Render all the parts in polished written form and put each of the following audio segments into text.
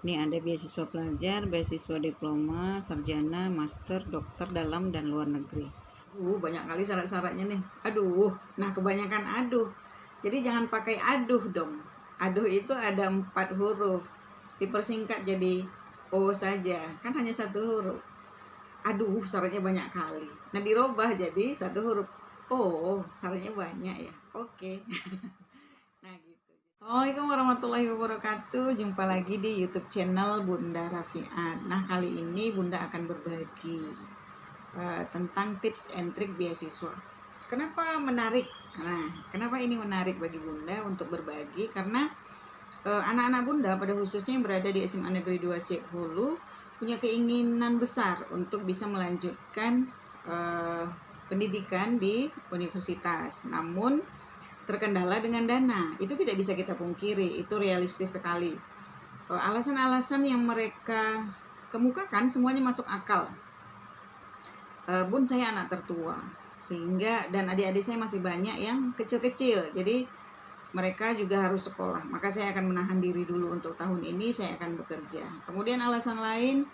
Ini ada beasiswa pelajar, beasiswa diploma, sarjana, master, dokter dalam dan luar negeri. Banyak kali syarat-syaratnya nih. Nah kebanyakan aduh. Jadi jangan pakai aduh dong. Aduh itu ada 4 huruf. Dipersingkat jadi O saja. Kan hanya 1 huruf. Aduh, syaratnya banyak kali. Nah dirubah jadi 1 huruf. Oh, syaratnya banyak ya. Oke. Nah gitu. Assalamualaikum warahmatullahi wabarakatuh. Jumpa lagi di YouTube channel Bunda Rafiat. Nah kali ini Bunda akan berbagi tentang tips and trik beasiswa. Kenapa menarik? Nah, kenapa ini menarik bagi Bunda untuk berbagi? Karena anak-anak Bunda pada khususnya yang berada di SMA Negeri 2 Siak Hulu punya keinginan besar untuk bisa melanjutkan pendidikan di universitas. Namun terkendala dengan dana. Itu tidak bisa kita pungkiri, itu realistis sekali. Alasan-alasan yang mereka kemukakan semuanya masuk akal. Bun, saya anak tertua, sehingga dan adik-adik saya masih banyak yang kecil-kecil, jadi mereka juga harus sekolah, maka saya akan menahan diri dulu untuk tahun ini, saya akan bekerja. Kemudian alasan lain,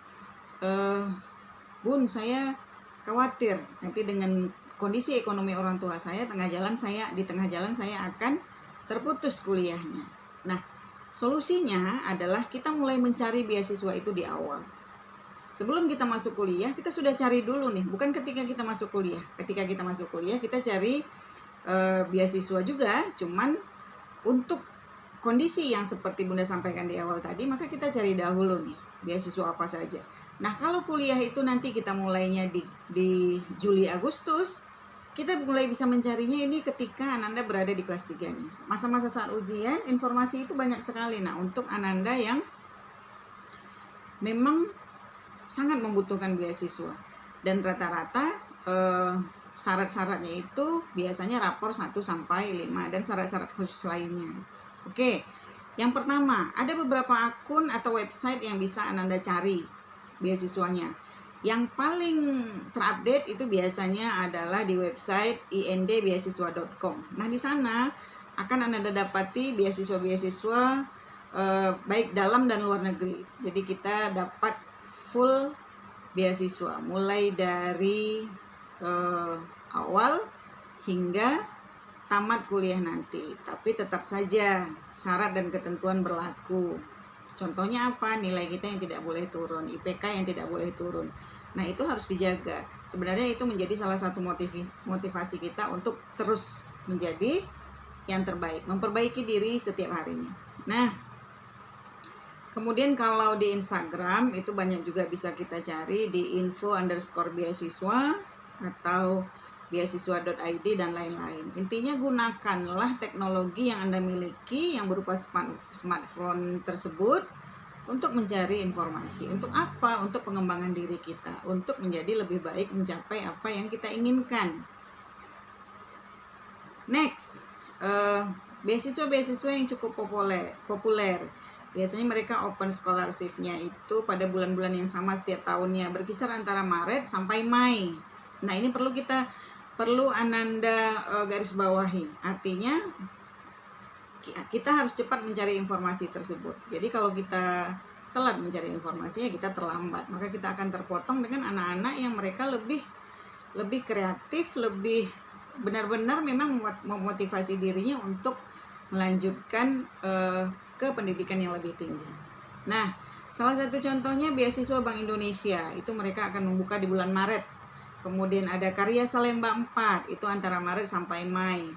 Bun, saya khawatir nanti dengan kondisi ekonomi orang tua saya, di tengah jalan saya akan terputus kuliahnya. Nah, solusinya adalah kita mulai mencari beasiswa itu di awal. Sebelum kita masuk kuliah, kita sudah cari dulu nih, bukan ketika kita masuk kuliah. Ketika kita masuk kuliah, kita cari beasiswa juga, cuman untuk kondisi yang seperti Bunda sampaikan di awal tadi, maka kita cari dahulu nih, beasiswa apa saja. Nah, kalau kuliah itu nanti kita mulainya di Juli Agustus, kita mulai bisa mencarinya ini ketika Ananda berada di kelas 3 nih. Masa-masa saat ujian, informasi itu banyak sekali. Nah, untuk Ananda yang memang sangat membutuhkan beasiswa dan rata-rata syarat-syaratnya itu biasanya rapor 1-5 dan syarat-syarat khusus lainnya. Oke, yang pertama, ada beberapa akun atau website yang bisa Ananda cari beasiswanya. Yang paling terupdate itu biasanya adalah di website indbeasiswa.com. Nah, di sana akan Ananda dapati beasiswa-beasiswa baik dalam dan luar negeri. Jadi kita dapat full beasiswa mulai dari awal hingga tamat kuliah nanti. Tapi tetap saja syarat dan ketentuan berlaku. Contohnya apa? Nilai kita yang tidak boleh turun, IPK yang tidak boleh turun. Nah, itu harus dijaga. Sebenarnya itu menjadi salah satu motivasi kita untuk terus menjadi yang terbaik, memperbaiki diri setiap harinya. Nah, kemudian kalau di Instagram itu banyak juga bisa kita cari di info_beasiswa atau beasiswa.id dan lain-lain. Intinya gunakanlah teknologi yang Anda miliki yang berupa smartphone tersebut untuk mencari informasi. Untuk apa? Untuk pengembangan diri kita, untuk menjadi lebih baik, mencapai apa yang kita inginkan. Next, beasiswa-beasiswa yang cukup populer. Biasanya mereka open scholarship-nya itu pada bulan-bulan yang sama setiap tahunnya, berkisar antara Maret sampai Mei. Nah, ini perlu Ananda garis bawahi. Artinya kita harus cepat mencari informasi tersebut. Jadi kalau kita telat mencari informasinya, kita terlambat. Maka kita akan terpotong dengan anak-anak yang mereka lebih kreatif, lebih benar-benar memang memotivasi dirinya untuk melanjutkan ke pendidikan yang lebih tinggi. Nah, salah satu contohnya beasiswa Bank Indonesia, itu mereka akan membuka di bulan Maret. Kemudian ada Karya Salemba 4, itu antara Maret sampai Mei.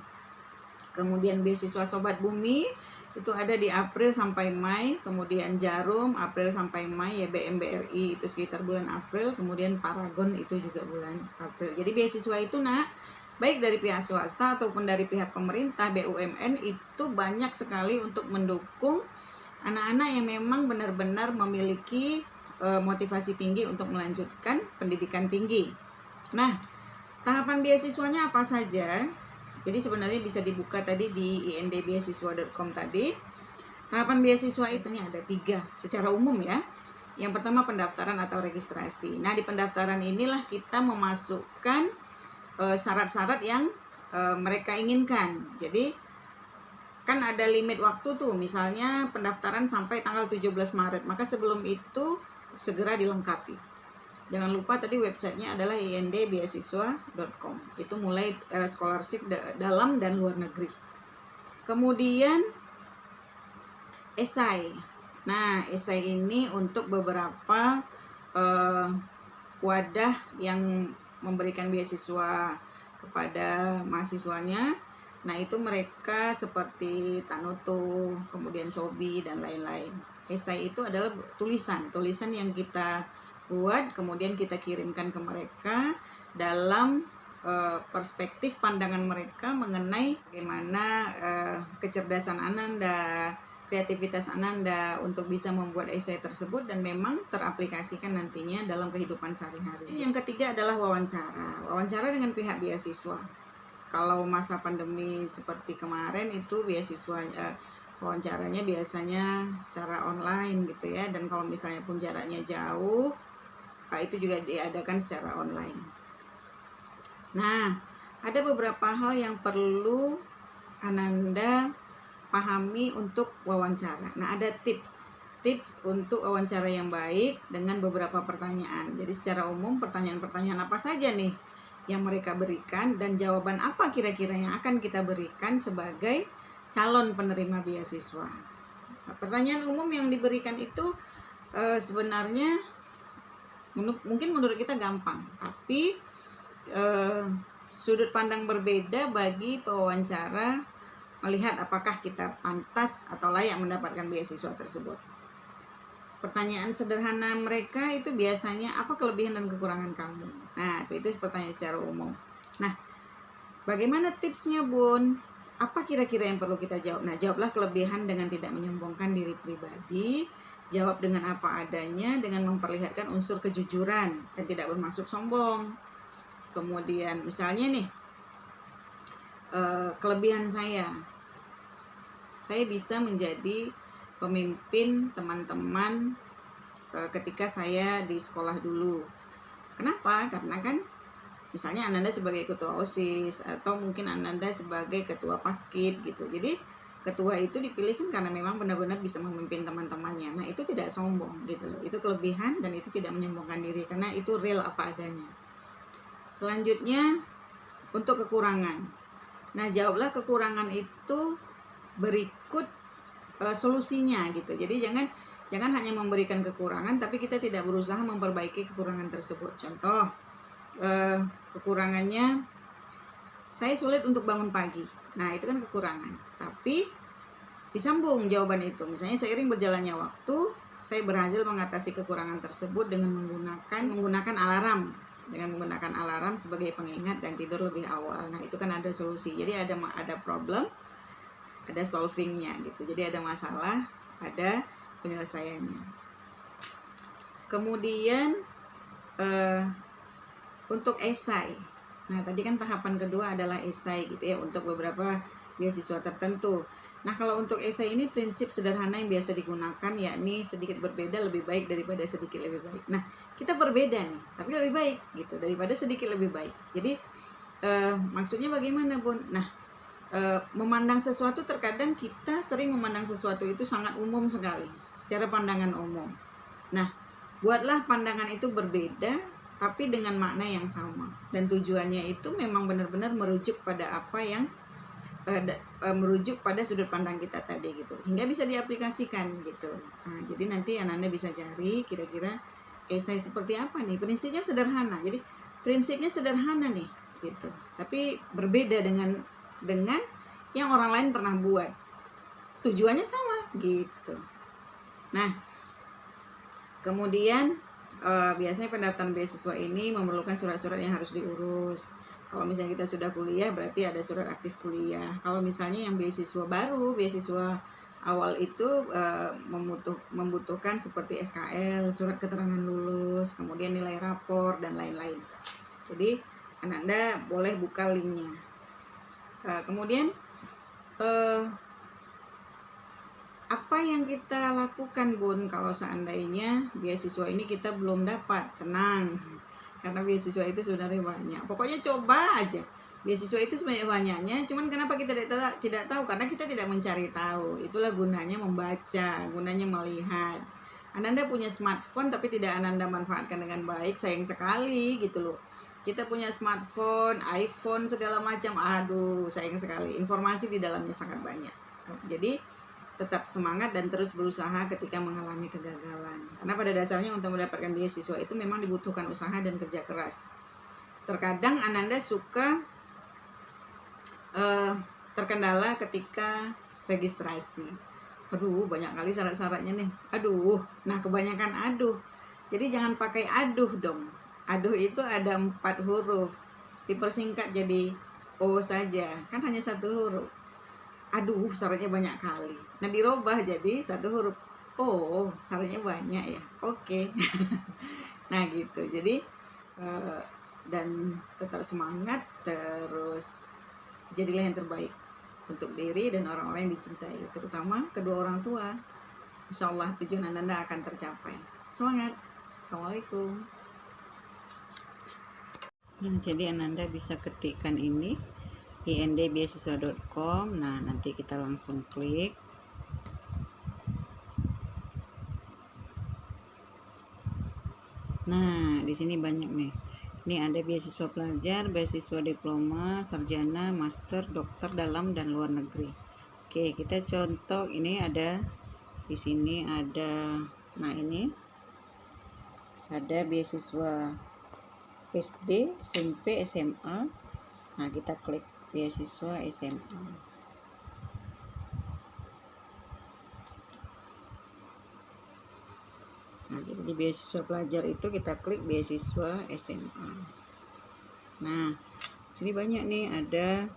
Kemudian beasiswa Sobat Bumi, itu ada di April sampai Mei. Kemudian Jarum, April sampai Mei. YBM BRI itu sekitar bulan April. Kemudian Paragon itu juga bulan April. Jadi beasiswa itu baik dari pihak swasta ataupun dari pihak pemerintah, BUMN, itu banyak sekali untuk mendukung anak-anak yang memang benar-benar memiliki motivasi tinggi untuk melanjutkan pendidikan tinggi. Nah, tahapan beasiswanya apa saja? Jadi sebenarnya bisa dibuka tadi di indbeasiswa.com tadi. Tahapan beasiswa itu ada 3 secara umum ya. Yang pertama pendaftaran atau registrasi. Nah, di pendaftaran inilah kita memasukkan syarat-syarat yang mereka inginkan. Jadi kan ada limit waktu tuh, misalnya pendaftaran sampai tanggal 17 Maret, maka sebelum itu segera dilengkapi. Jangan lupa tadi websitenya adalah indbeasiswa.com. Itu mulai scholarship dalam dan luar negeri. Kemudian esai. Nah, esai ini untuk beberapa wadah yang memberikan beasiswa kepada mahasiswanya. Nah, itu mereka seperti Tanoto, kemudian Sobi, dan lain-lain. Esai itu adalah tulisan yang kita buat, kemudian kita kirimkan ke mereka dalam perspektif pandangan mereka mengenai bagaimana kecerdasan Ananda, kreativitas Ananda untuk bisa membuat esai tersebut dan memang teraplikasikan nantinya dalam kehidupan sehari-hari. Yang ketiga adalah wawancara dengan pihak beasiswa. Kalau masa pandemi seperti kemarin itu beasiswa wawancaranya biasanya secara online gitu ya, dan kalau misalnya pun jaraknya jauh itu juga diadakan secara online. Nah, ada beberapa hal yang perlu Ananda pahami untuk wawancara. Nah, ada tips untuk wawancara yang baik dengan beberapa pertanyaan. Jadi secara umum pertanyaan-pertanyaan apa saja nih yang mereka berikan dan jawaban apa kira-kira yang akan kita berikan sebagai calon penerima beasiswa. Nah, pertanyaan umum yang diberikan itu sebenarnya mungkin menurut kita gampang, tapi sudut pandang berbeda bagi pewawancara melihat apakah kita pantas atau layak mendapatkan beasiswa tersebut. Pertanyaan sederhana mereka itu biasanya, apa kelebihan dan kekurangan kamu? Nah, itu pertanyaan secara umum. Nah, bagaimana tipsnya, Bun? Apa kira-kira yang perlu kita jawab? Nah, jawablah kelebihan dengan tidak menyombongkan diri pribadi. Jawab dengan apa adanya, dengan memperlihatkan unsur kejujuran dan tidak bermaksud sombong. Kemudian misalnya nih, kelebihan saya bisa menjadi pemimpin teman-teman ketika saya di sekolah dulu. Kenapa? Karena kan misalnya Ananda sebagai ketua OSIS atau mungkin Ananda sebagai ketua Paskib gitu. Jadi ketua itu dipilih kan karena memang benar-benar bisa memimpin teman-temannya. Nah, itu tidak sombong gitu loh. Itu kelebihan dan itu tidak menyombongkan diri karena itu real apa adanya. Selanjutnya untuk kekurangan. Nah, jawablah kekurangan itu berikut solusinya gitu. Jadi jangan hanya memberikan kekurangan tapi kita tidak berusaha memperbaiki kekurangan tersebut. Contoh, kekurangannya saya sulit untuk bangun pagi. Nah, itu kan kekurangan. Tapi disambung jawaban itu. Misalnya seiring berjalannya waktu, saya berhasil mengatasi kekurangan tersebut dengan menggunakan alarm. Dengan menggunakan alarm sebagai pengingat dan tidur lebih awal. Nah, itu kan ada solusi. Jadi ada problem, ada solvingnya gitu. Jadi ada masalah, ada penyelesaiannya. Kemudian untuk esai. Nah, tadi kan tahapan kedua adalah esai gitu ya untuk beberapa beasiswa tertentu. Nah, kalau untuk esai ini prinsip sederhana yang biasa digunakan yakni sedikit berbeda lebih baik daripada sedikit lebih baik. Nah, kita berbeda nih, tapi lebih baik gitu daripada sedikit lebih baik. Jadi maksudnya bagaimana, Bun? Nah, memandang sesuatu terkadang kita sering memandang sesuatu itu sangat umum sekali secara pandangan umum. Nah, buatlah pandangan itu berbeda tapi dengan makna yang sama dan tujuannya itu memang benar-benar merujuk pada apa yang merujuk pada sudut pandang kita tadi gitu, hingga bisa diaplikasikan gitu. Nah, jadi nanti Ananda bisa cari kira-kira esai seperti apa nih. Prinsipnya sederhana, jadi prinsipnya sederhana nih gitu, tapi berbeda dengan yang orang lain pernah buat, tujuannya sama gitu. Nah, kemudian biasanya pendaftaran beasiswa ini memerlukan surat-surat yang harus diurus. Kalau misalnya kita sudah kuliah berarti ada surat aktif kuliah. Kalau misalnya yang beasiswa baru, beasiswa awal itu membutuhkan seperti SKL, surat keterangan lulus, kemudian nilai rapor dan lain-lain. Jadi Ananda boleh buka linknya. Kemudian apa yang kita lakukan, Bun, kalau seandainya beasiswa ini kita belum dapat? Tenang, karena beasiswa itu sebenarnya banyak. Pokoknya coba aja. Beasiswa itu sebanyak-banyaknya, cuman kenapa kita tidak tahu? Karena kita tidak mencari tahu. Itulah gunanya membaca, gunanya melihat. Ananda punya smartphone tapi tidak Ananda manfaatkan dengan baik, sayang sekali gitu loh. Kita punya smartphone, iPhone segala macam, aduh sayang sekali. Informasi di dalamnya sangat banyak. Jadi tetap semangat dan terus berusaha ketika mengalami kegagalan. Karena pada dasarnya untuk mendapatkan beasiswa itu memang dibutuhkan usaha dan kerja keras. Terkadang Ananda suka terkendala ketika registrasi. Aduh, banyak kali syarat-syaratnya nih. Aduh, nah kebanyakan aduh. Jadi jangan pakai aduh dong. Aduh itu ada 4 huruf. Dipersingkat jadi O saja. Kan hanya 1 huruf. Aduh, syaratnya banyak kali. Nah, dirubah jadi 1 huruf. Oh, syaratnya banyak ya. Oke. Nah, gitu. Jadi dan tetap semangat, terus jadilah yang terbaik untuk diri dan orang-orang yang dicintai, terutama kedua orang tua. Insya Allah tujuan Ananda akan tercapai. Semangat. Assalamualaikum. Nah, jadi Ananda bisa ketikkan ini indbeasiswa.com. Nah, nanti kita langsung klik. Nah, di sini banyak nih. Ini ada beasiswa pelajar, beasiswa diploma, sarjana, master, dokter dalam dan luar negeri. Oke, kita contoh ini ada di sini ada, nah ini ada beasiswa SD, SMP, SMA. Nah, kita klik beasiswa SMA. Nah, jadi di beasiswa pelajar itu kita klik beasiswa SMA. Nah, sini banyak nih, ada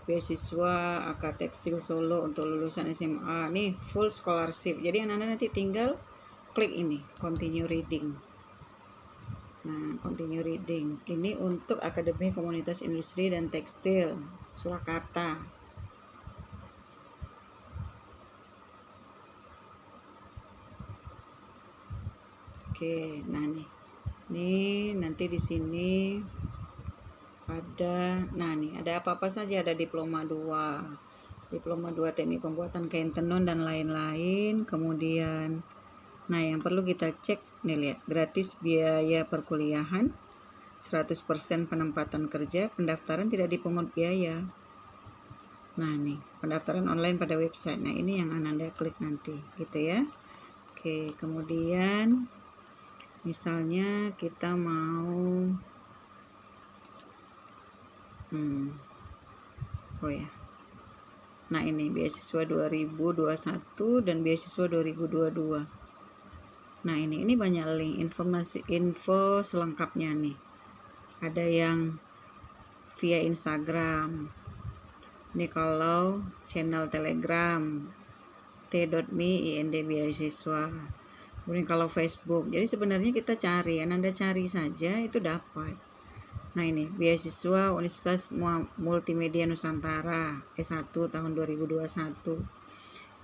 beasiswa AK Tekstil Solo untuk lulusan SMA. Nih full scholarship. Jadi anak-anak nanti tinggal klik ini, continue reading. Nah, continue reading. Ini untuk Akademi Komunitas Industri dan Tekstil Surakarta. Oke, nah nih nanti di sini ada, nah nih ada apa-apa saja, ada diploma 2 teknik pembuatan kain tenun dan lain-lain. Kemudian, nah yang perlu kita cek nih, lihat gratis biaya perkuliahan, 100% penempatan kerja, pendaftaran tidak dipungut biaya. Nah nih pendaftaran online pada website. Nah ini yang Ananda klik nanti gitu ya. Oke, kemudian misalnya kita mau oh ya, nah ini beasiswa 2021 dan beasiswa 2022. Nah ini banyak link, info selengkapnya nih. Ada yang via Instagram. Ini kalau channel Telegram t.me indbeasiswa. Kemudian kalau Facebook. Jadi sebenarnya kita cari, Anda cari saja itu dapat. Nah ini beasiswa Universitas Multimedia Nusantara S1 tahun 2021.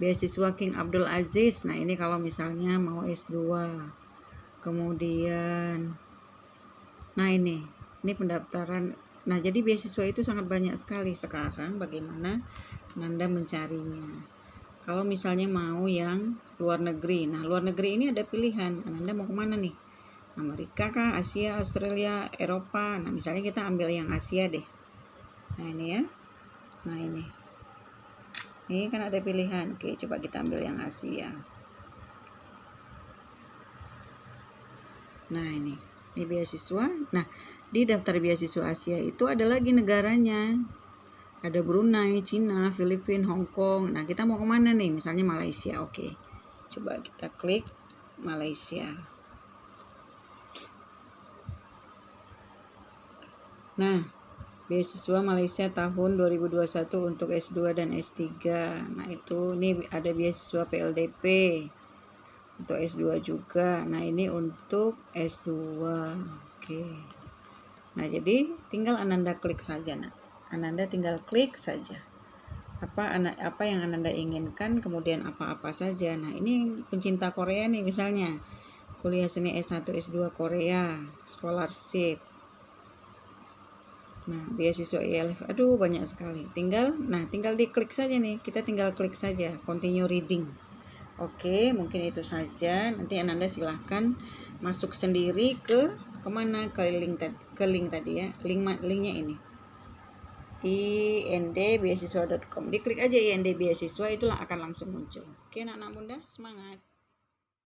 Beasiswa King Abdul Aziz. Nah ini kalau misalnya mau S2. Kemudian, nah ini pendaftaran. Nah jadi beasiswa itu sangat banyak sekali sekarang. Bagaimana Anda mencarinya? Kalau misalnya mau yang luar negeri, nah luar negeri ini ada pilihan. Anda mau kemana nih? Amerika kah, Asia, Australia, Eropa? Nah misalnya kita ambil yang Asia deh. Nah ini ya. Nah ini kan ada pilihan. Oke, coba kita ambil yang Asia. Nah ini beasiswa. Nah di daftar beasiswa Asia itu ada lagi negaranya. Ada Brunei, Cina, Filipina, Hong Kong. Nah kita mau kemana nih? Misalnya Malaysia. Oke, coba kita klik Malaysia. Nah, beasiswa Malaysia tahun 2021 untuk S2 dan S3. Nah itu, ini ada beasiswa PLDP untuk S2 juga. Nah ini untuk S2. Oke. Nah jadi tinggal Ananda klik saja. Nah Ananda tinggal klik saja apa yang Ananda inginkan, kemudian apa-apa saja. Nah ini pencinta Korea nih, misalnya kuliah seni S1 S2 Korea scholarship. Nah, beasiswa ILF, aduh banyak sekali. Tinggal diklik saja nih. Kita tinggal klik saja continue reading. Oke, mungkin itu saja. Nanti Ananda silahkan masuk sendiri ke kemana, ke link tadi ya. Linknya ini indbeasiswa.com. Diklik aja IND beasiswa, itulah akan langsung muncul. Oke, anak-anak bunda, semangat.